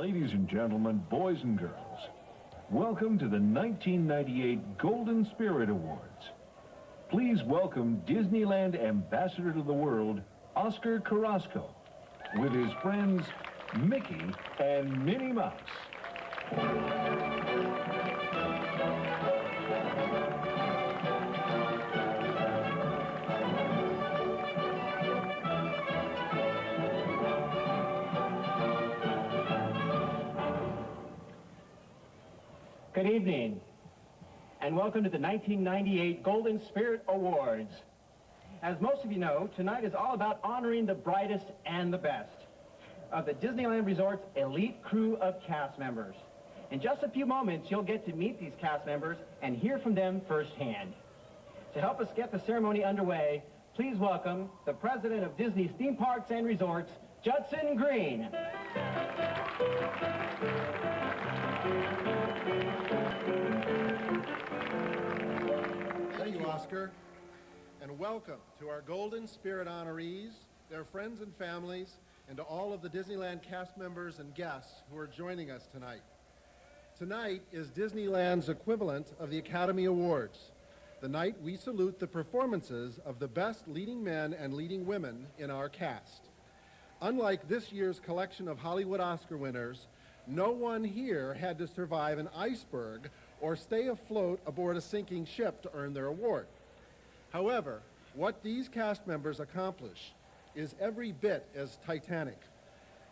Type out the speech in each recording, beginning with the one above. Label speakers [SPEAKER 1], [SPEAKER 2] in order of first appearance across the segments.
[SPEAKER 1] Ladies and gentlemen, boys and girls, welcome to the 1998 Golden Spirit Awards. Please welcome Disneyland Ambassador to the World, Oscar Carrasco, with his friends Mickey and Minnie Mouse.
[SPEAKER 2] Good evening, and welcome to the 1998 Golden Spirit Awards. As most of you know, tonight is all about honoring the brightest and the best of the Disneyland Resort's elite crew of cast members. In just a few moments, you'll get to meet these cast members and hear from them firsthand. To help us get the ceremony underway, please welcome the president of Disney's Theme Parks and Resorts, Judson Green.
[SPEAKER 3] Thank you, Oscar, and welcome to our Golden Spirit honorees, their friends and families, and to all of the Disneyland cast members and guests who are joining us tonight. Tonight is Disneyland's equivalent of the Academy Awards, the night we salute the performances of the best leading men and leading women in our cast. Unlike this year's collection of Hollywood Oscar winners, no one here had to survive an iceberg or stay afloat aboard a sinking ship to earn their award. However, what these cast members accomplish is every bit as titanic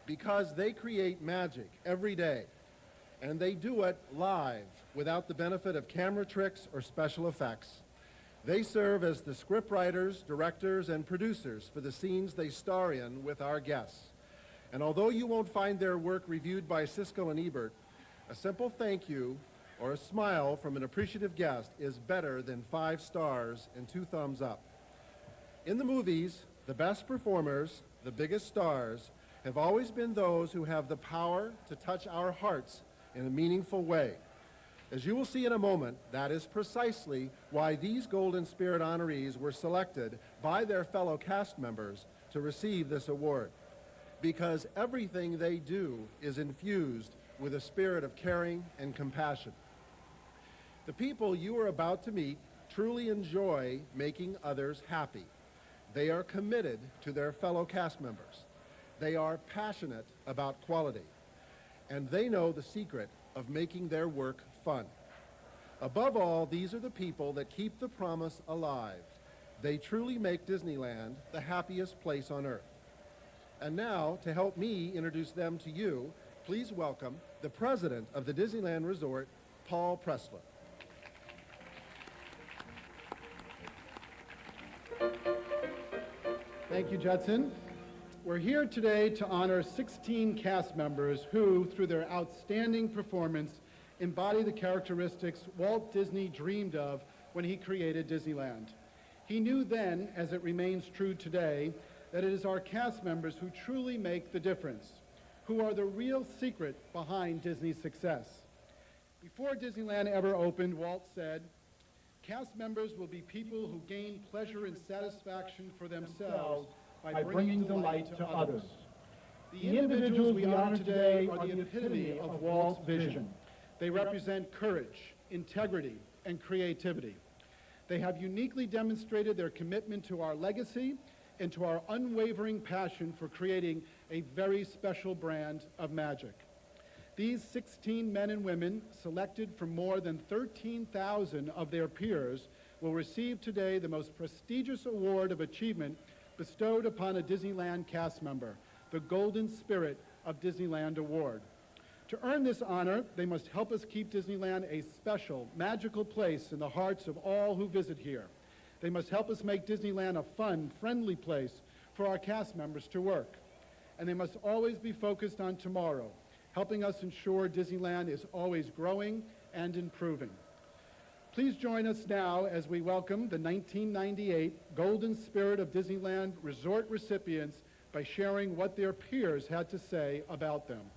[SPEAKER 3] because they create magic every day, and they do it live without the benefit of camera tricks or special effects. They serve as the scriptwriters, directors, and producers for the scenes they star in with our guests. And although you won't find their work reviewed by Siskel and Ebert, a simple thank you or a smile from an appreciative guest is better than 5 stars and 2 thumbs up. In the movies, the best performers, the biggest stars, have always been those who have the power to touch our hearts in a meaningful way. As you will see in a moment, that is precisely why these Golden Spirit honorees were selected by their fellow cast members to receive this award. Because everything they do is infused with a spirit of caring and compassion. The people you are about to meet truly enjoy making others happy. They are committed to their fellow cast members. They are passionate about quality. And they know the secret of making their work fun. Above all, these are the people that keep the promise alive. They truly make Disneyland the happiest place on earth. And now, to help me introduce them to you, please welcome the president of the Disneyland Resort, Paul Pressler.
[SPEAKER 4] Thank you, Judson. We're here today to honor 16 cast members who, through their outstanding performance, embody the characteristics Walt Disney dreamed of when he created Disneyland. He knew then, as it remains true today, that it is our cast members who truly make the difference, who are the real secret behind Disney's success. Before Disneyland ever opened, Walt said, "Cast members will be people who gain pleasure and satisfaction for themselves by bringing delight to others." The individuals we honor today are the epitome of Walt's vision. They represent courage, integrity, and creativity. They have uniquely demonstrated their commitment to our legacy and to our unwavering passion for creating a very special brand of magic. These 16 men and women, selected from more than 13,000 of their peers, will receive today the most prestigious award of achievement bestowed upon a Disneyland cast member, the Golden Spirit of Disneyland Award. To earn this honor, they must help us keep Disneyland a special, magical place in the hearts of all who visit here. They must help us make Disneyland a fun, friendly place for our cast members to work. And they must always be focused on tomorrow, helping us ensure Disneyland is always growing and improving. Please join us now as we welcome the 1998 Golden Spirit of Disneyland Resort recipients by sharing what their peers had to say about them.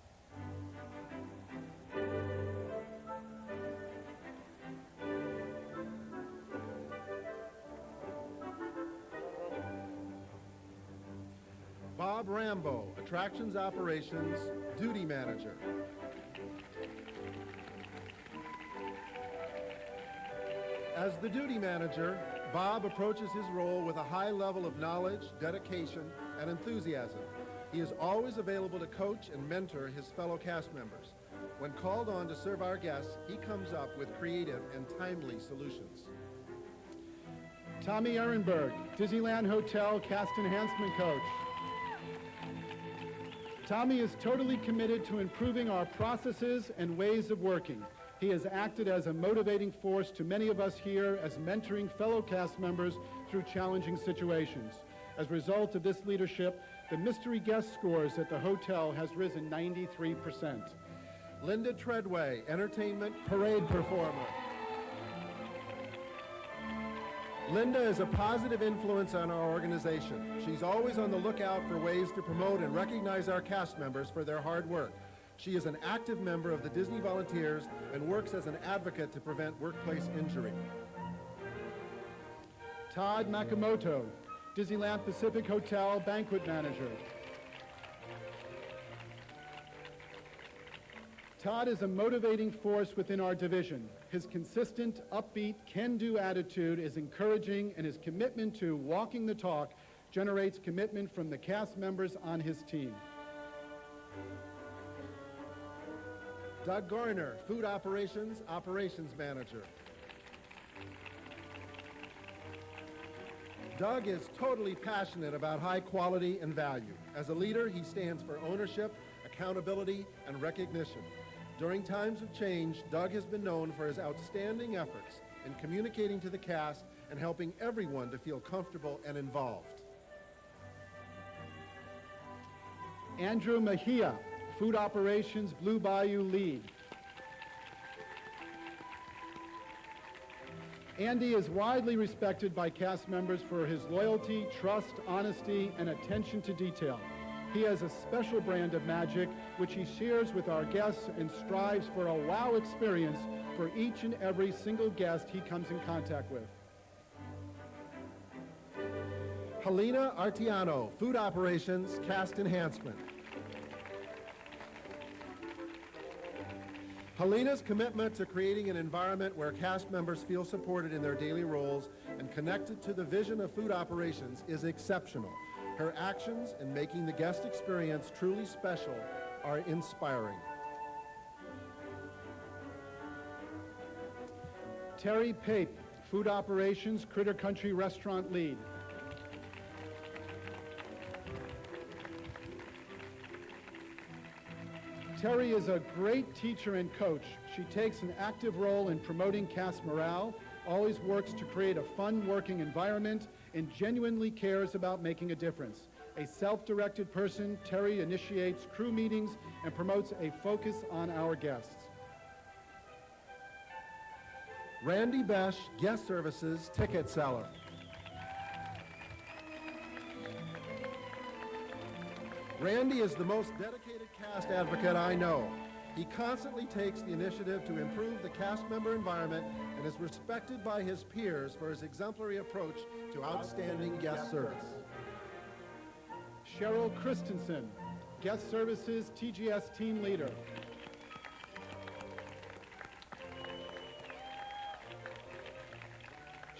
[SPEAKER 3] Bob Rambo, Attractions Operations Duty Manager. As the duty manager, Bob approaches his role with a high level of knowledge, dedication, and enthusiasm. He is always available to coach and mentor his fellow cast members. When called on to serve our guests, he comes up with creative and timely solutions.
[SPEAKER 4] Tommy Ehrenberg, Disneyland Hotel Cast Enhancement Coach. Tommy is totally committed to improving our processes and ways of working. He has acted as a motivating force to many of us here as mentoring fellow cast members through challenging situations. As a result of this leadership, the mystery guest scores at the hotel has risen 93%.
[SPEAKER 3] Linda Treadway, Entertainment Parade Performer. Linda is a positive influence on our organization. She's always on the lookout for ways to promote and recognize our cast members for their hard work. She is an active member of the Disney Volunteers and works as an advocate to prevent workplace injury.
[SPEAKER 4] Todd Makamoto, Disneyland Pacific Hotel Banquet Manager. Todd is a motivating force within our division. His consistent, upbeat, can-do attitude is encouraging, and his commitment to walking the talk generates commitment from the cast members on his team.
[SPEAKER 3] Doug Garner, Food Operations Manager. Doug is totally passionate about high quality and value. As a leader, he stands for ownership, accountability, and recognition. During times of change, Doug has been known for his outstanding efforts in communicating to the cast and helping everyone to feel comfortable and involved.
[SPEAKER 4] Andrew Mejia, Food Operations Blue Bayou Lead. Andy is widely respected by cast members for his loyalty, trust, honesty, and attention to detail. He has a special brand of magic which he shares with our guests and strives for a wow experience for each and every single guest he comes in contact with.
[SPEAKER 3] Helena Artiano, Food Operations Cast Enhancement. Helena's commitment to creating an environment where cast members feel supported in their daily roles and connected to the vision of food operations is exceptional. Her actions in making the guest experience truly special are inspiring.
[SPEAKER 4] Terry Pape, Food Operations Critter Country Restaurant Lead. Terry is a great teacher and coach. She takes an active role in promoting cast morale, always works to create a fun working environment, and genuinely cares about making a difference. A self-directed person, Terry initiates crew meetings and promotes a focus on our guests.
[SPEAKER 3] Randy Besh, Guest Services Ticket Seller. Randy is the most dedicated cast advocate I know. He constantly takes the initiative to improve the cast member environment and is respected by his peers for his exemplary approach to outstanding guest service.
[SPEAKER 4] Cheryl Christensen, Guest Services TGS Team Leader.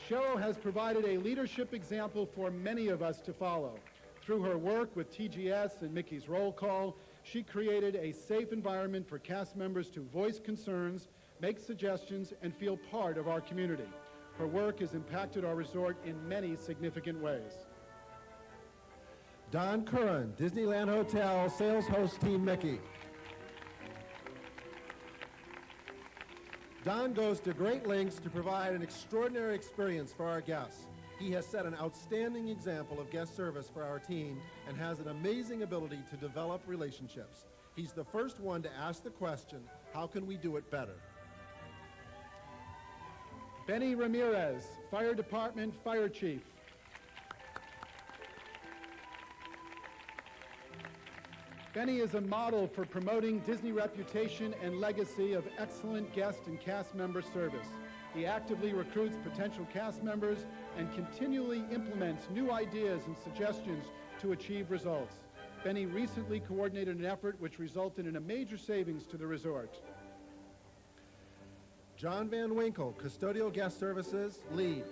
[SPEAKER 4] Cheryl has provided a leadership example for many of us to follow. Through her work with TGS and Mickey's Roll Call, she created a safe environment for cast members to voice concerns, make suggestions, and feel part of our community. Her work has impacted our resort in many significant ways.
[SPEAKER 3] Don Curran, Disneyland Hotel Sales Host Team Mickey. Don goes to great lengths to provide an extraordinary experience for our guests. He has set an outstanding example of guest service for our team and has an amazing ability to develop relationships. He's the first one to ask the question, how can we do it better?
[SPEAKER 4] Benny Ramirez, Fire Department Fire Chief. Benny is a model for promoting Disney reputation and legacy of excellent guest and cast member service. He actively recruits potential cast members and continually implements new ideas and suggestions to achieve results. Benny recently coordinated an effort which resulted in a major savings to the resort.
[SPEAKER 3] John Van Winkle, Custodial Guest Services, lead.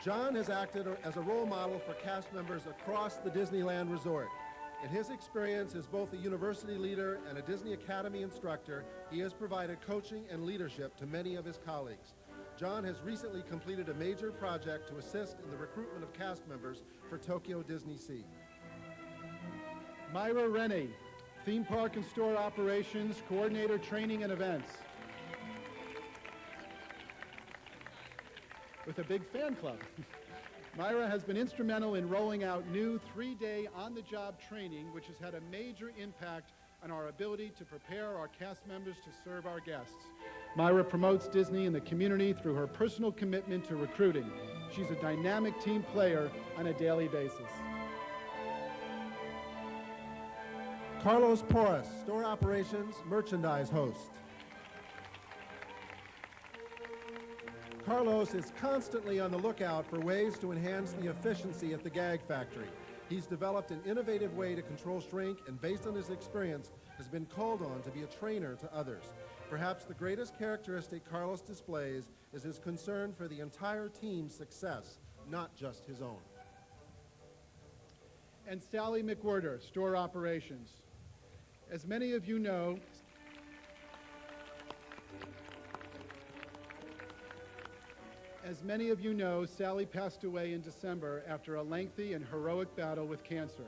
[SPEAKER 3] John has acted as a role model for cast members across the Disneyland Resort. In his experience as both a university leader and a Disney Academy instructor, he has provided coaching and leadership to many of his colleagues. John has recently completed a major project to assist in the recruitment of cast members for Tokyo Disney Sea.
[SPEAKER 4] Myra Rennie, Theme Park and Store Operations, Coordinator Training and Events. With a big fan club. Myra has been instrumental in rolling out new 3-day on-the-job training, which has had a major impact on our ability to prepare our cast members to serve our guests. Myra promotes Disney in the community through her personal commitment to recruiting. She's a dynamic team player on a daily basis.
[SPEAKER 3] Carlos Porras, Store Operations, Merchandise Host. Carlos is constantly on the lookout for ways to enhance the efficiency at the Gag Factory. He's developed an innovative way to control shrink and, based on his experience, has been called on to be a trainer to others. Perhaps the greatest characteristic Carlos displays is his concern for the entire team's success, not just his own.
[SPEAKER 4] And Sally McWhirter, Store Operations. As many of you know, Sally passed away in December after a lengthy and heroic battle with cancer.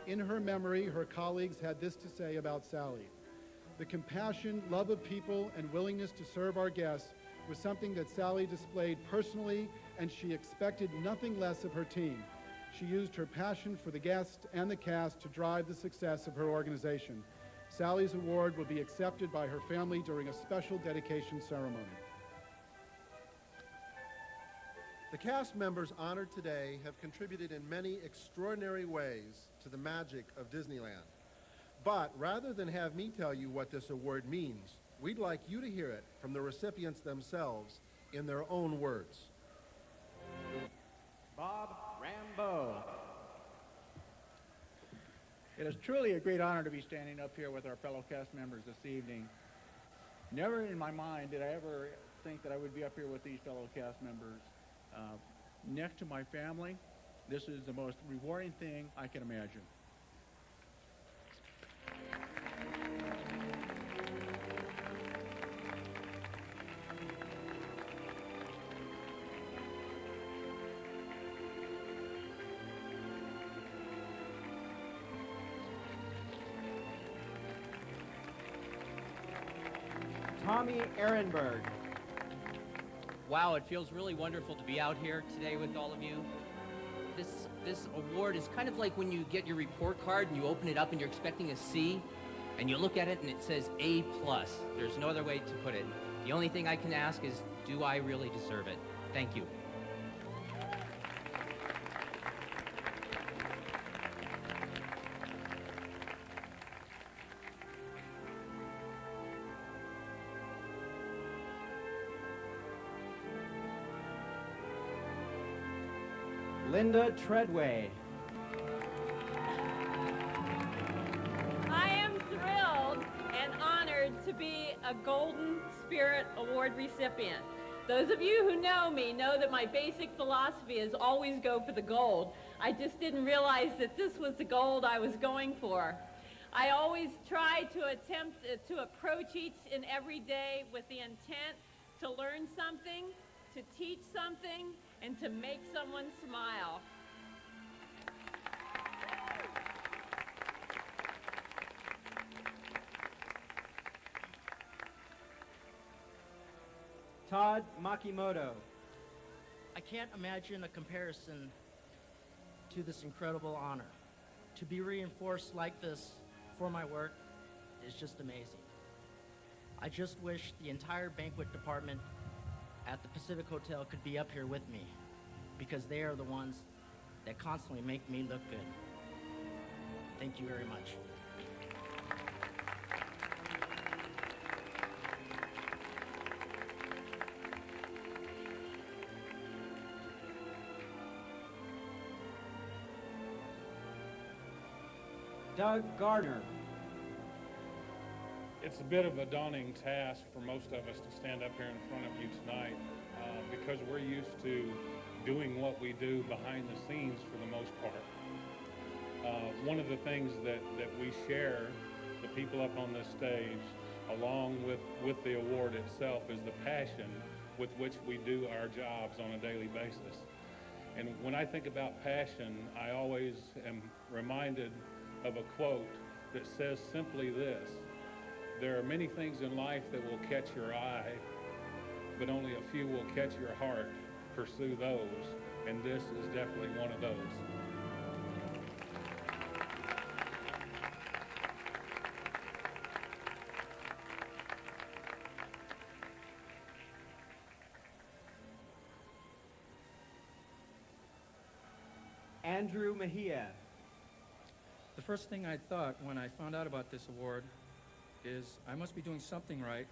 [SPEAKER 4] In her memory, her colleagues had this to say about Sally. The compassion, love of people, and willingness to serve our guests was something that Sally displayed personally, and she expected nothing less of her team. She used her passion for the guests and the cast to drive the success of her organization. Sally's award will be accepted by her family during a special dedication ceremony.
[SPEAKER 3] The cast members honored today have contributed in many extraordinary ways to the magic of Disneyland. But rather than have me tell you what this award means, we'd like you to hear it from the recipients themselves in their own words.
[SPEAKER 5] Bob Rambo. It is truly a great honor to be standing up here with our fellow cast members this evening. Never in my mind did I ever think that I would be up here with these fellow cast members. Next to my family, this is the most rewarding thing I can imagine.
[SPEAKER 2] Tommy Ehrenberg.
[SPEAKER 6] Wow, it feels really wonderful to be out here today with all of you. This award is kind of like when you get your report card and you open it up and you're expecting a C, and you look at it and it says A+. There's no other way to put it. The only thing I can ask is, do I really deserve it? Thank you.
[SPEAKER 2] Linda Treadway.
[SPEAKER 7] I am thrilled and honored to be a Golden Spirit Award recipient. Those of you who know me know that my basic philosophy is always go for the gold. I just didn't realize that this was the gold I was going for. I always try to attempt to approach each and every day with the intent to learn something, to teach something, and to make someone smile.
[SPEAKER 2] Todd Makimoto.
[SPEAKER 8] I can't imagine a comparison to this incredible honor. To be reinforced like this for my work is just amazing. I just wish the entire banquet department at the Pacific Hotel could be up here with me, because they are the ones that constantly make me look good. Thank you very much.
[SPEAKER 2] Doug Gardner.
[SPEAKER 9] It's a bit of a daunting task for most of us to stand up here in front of you tonight because we're used to doing what we do behind the scenes for the most part. One of the things that we share, the people up on this stage, along with the award itself, is the passion with which we do our jobs on a daily basis. And when I think about passion, I always am reminded of a quote that says simply this: there are many things in life that will catch your eye, but only a few will catch your heart. Pursue those, and this is definitely one of those.
[SPEAKER 2] Andrew Mejia.
[SPEAKER 10] The first thing I thought when I found out about this award is I must be doing something right,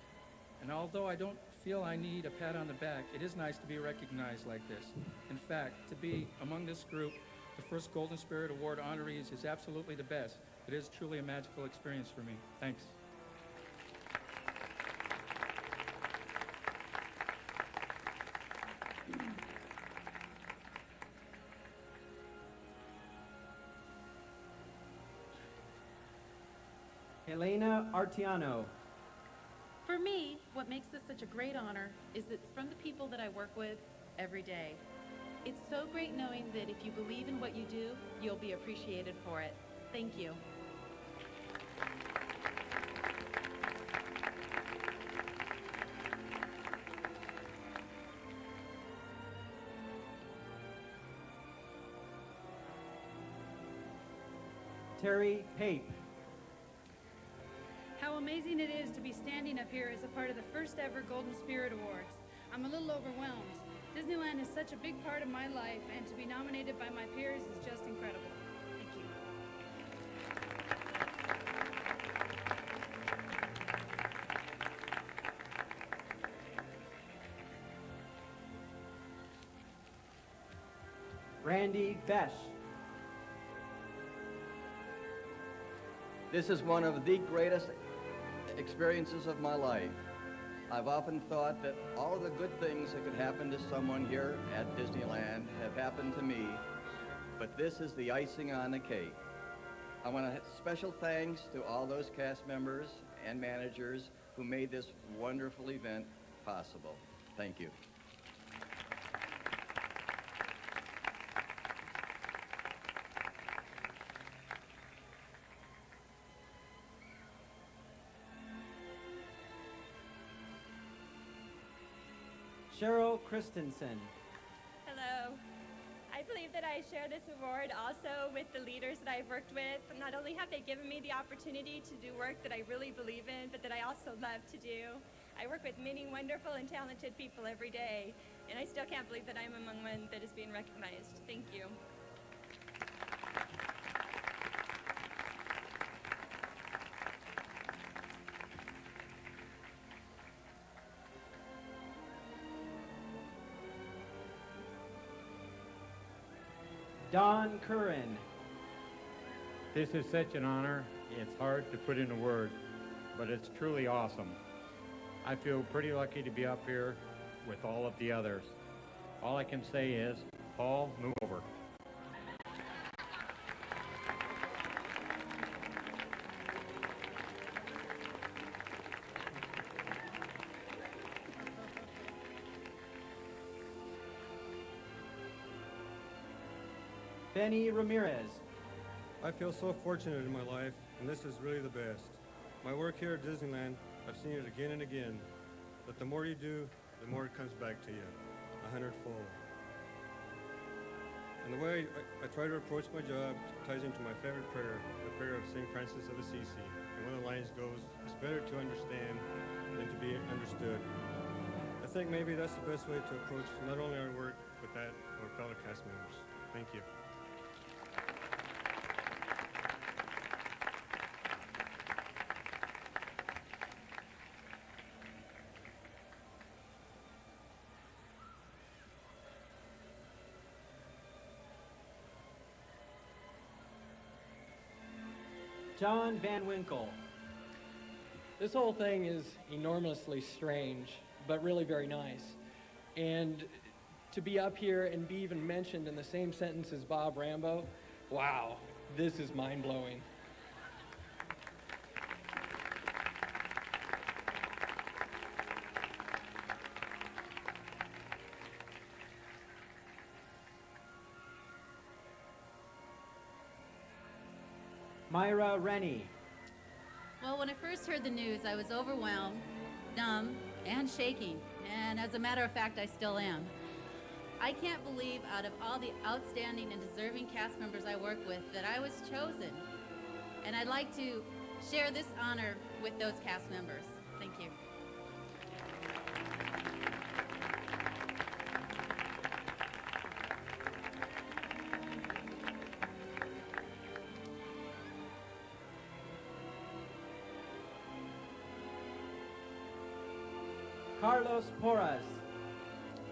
[SPEAKER 10] and although I don't feel I need a pat on the back, it is nice to be recognized like this. In fact, to be among this group, the first Golden Spirit Award honorees, is absolutely the best. It is truly a magical experience for me. Thanks.
[SPEAKER 2] Elena Artiano.
[SPEAKER 11] For me, what makes this such a great honor is it's from the people that I work with every day. It's so great knowing that if you believe in what you do, you'll be appreciated for it. Thank you.
[SPEAKER 2] Terry Pape.
[SPEAKER 12] How amazing it is to be standing up here as a part of the first ever Golden Spirit Awards. I'm a little overwhelmed. Disneyland is such a big part of my life, and to be nominated by my peers is just incredible. Thank you.
[SPEAKER 2] Randy Besh.
[SPEAKER 13] This is one of the greatest experiences of my life. I've often thought that all of the good things that could happen to someone here at Disneyland have happened to me, but this is the icing on the cake. I want to special thanks to all those cast members and managers who made this wonderful event possible. Thank you.
[SPEAKER 2] Cheryl Christensen.
[SPEAKER 14] Hello. I believe that I share this award also with the leaders that I've worked with. Not only have they given me the opportunity to do work that I really believe in, but that I also love to do. I work with many wonderful and talented people every day, and I still can't believe that I'm among one that is being recognized. Thank you.
[SPEAKER 2] Don Curran.
[SPEAKER 15] This is such an honor. It's hard to put into words, but it's truly awesome. I feel pretty lucky to be up here with all of the others. All I can say is, Paul, move over.
[SPEAKER 2] Benny Ramirez.
[SPEAKER 16] I feel so fortunate in my life, and this is really the best. My work here at Disneyland, I've seen it again and again, that the more you do, the more it comes back to you, 100-fold. And the way I try to approach my job ties into my favorite prayer, the prayer of St. Francis of Assisi. And one of the lines goes, it's better to understand than to be understood. I think maybe that's the best way to approach not only our work, but that of our fellow cast members. Thank you.
[SPEAKER 17] John Van Winkle. This whole thing is enormously strange, but really very nice. And to be up here and be even mentioned in the same sentence as Bob Rambo, wow, this is mind-blowing. Myra Rennie.
[SPEAKER 11] Well, when I first heard the news, I was overwhelmed, numb, and shaking. And as a matter of fact, I still am. I can't believe out of all the outstanding and deserving cast members I work with that I was chosen. And I'd like to share this honor with those cast members. Thank you.
[SPEAKER 17] Carlos Porras.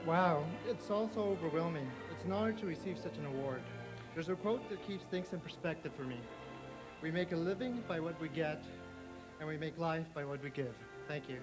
[SPEAKER 18] Wow, it's also overwhelming. It's an honor to receive such an award. There's a quote that keeps things in perspective for me. We make a living by what we get, and we make life by what we give. Thank you.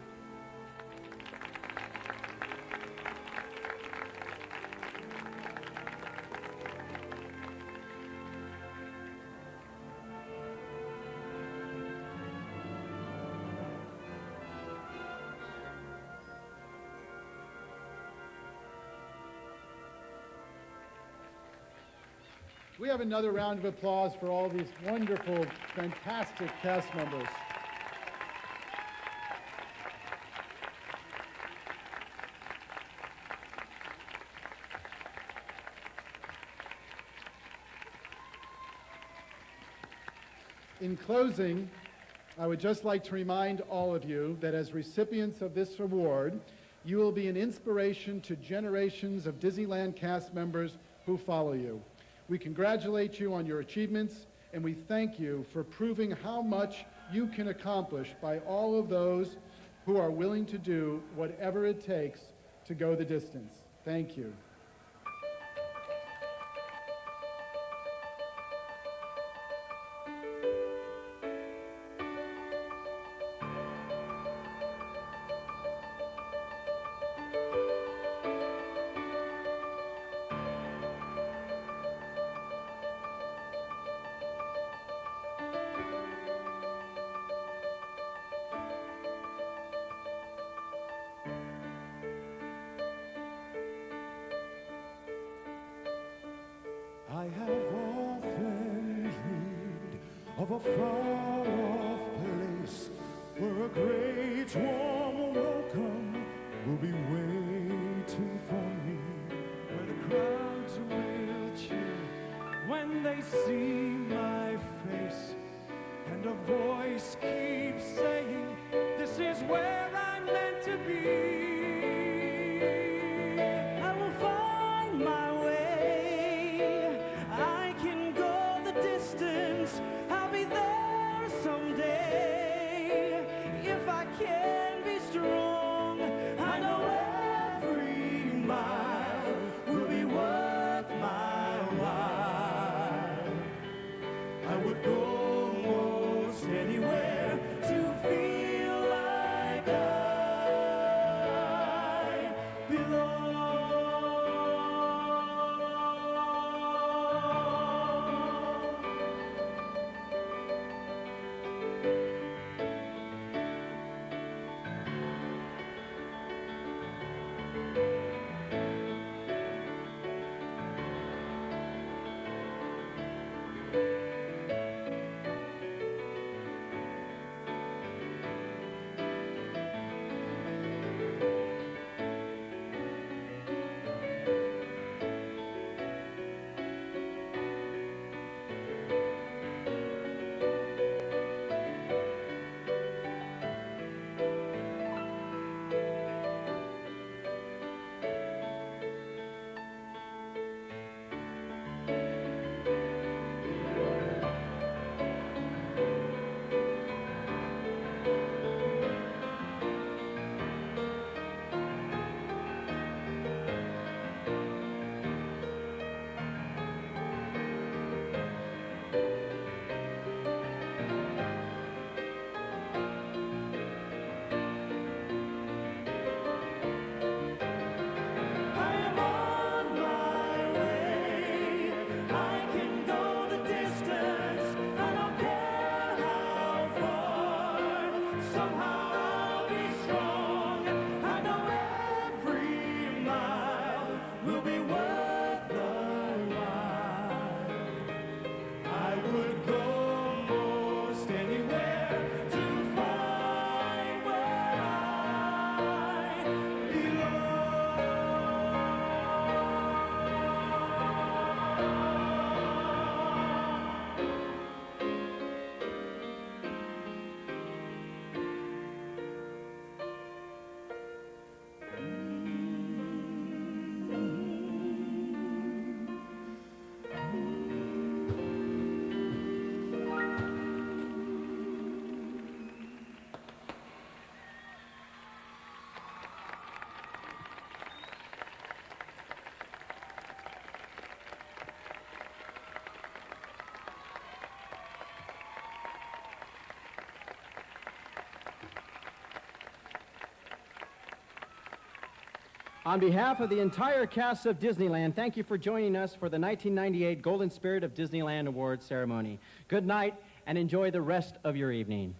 [SPEAKER 4] We have another round of applause for all these wonderful, fantastic cast members. In closing, I would just like to remind all of you that as recipients of this award, you will be an inspiration to generations of Disneyland cast members who follow you. We congratulate you on your achievements, and we thank you for proving how much you can accomplish by all of those who are willing to do whatever it takes to go the distance. Thank you.
[SPEAKER 19] I have often dreamed of a far-off place where a great warm welcome will be waiting for me, where the crowds will cheer when they see my face, and a voice keeps saying, "This is where I'm meant to be." I will find my way. I can go the distance. I'll be there someday. If I can be strong, I know every mile will be worth my while. I would go most anywhere to feel like us.
[SPEAKER 2] On behalf of the entire cast of Disneyland, thank you for joining us for the 1998 Golden Spirit of Disneyland Awards ceremony. Good night, and enjoy the rest of your evening.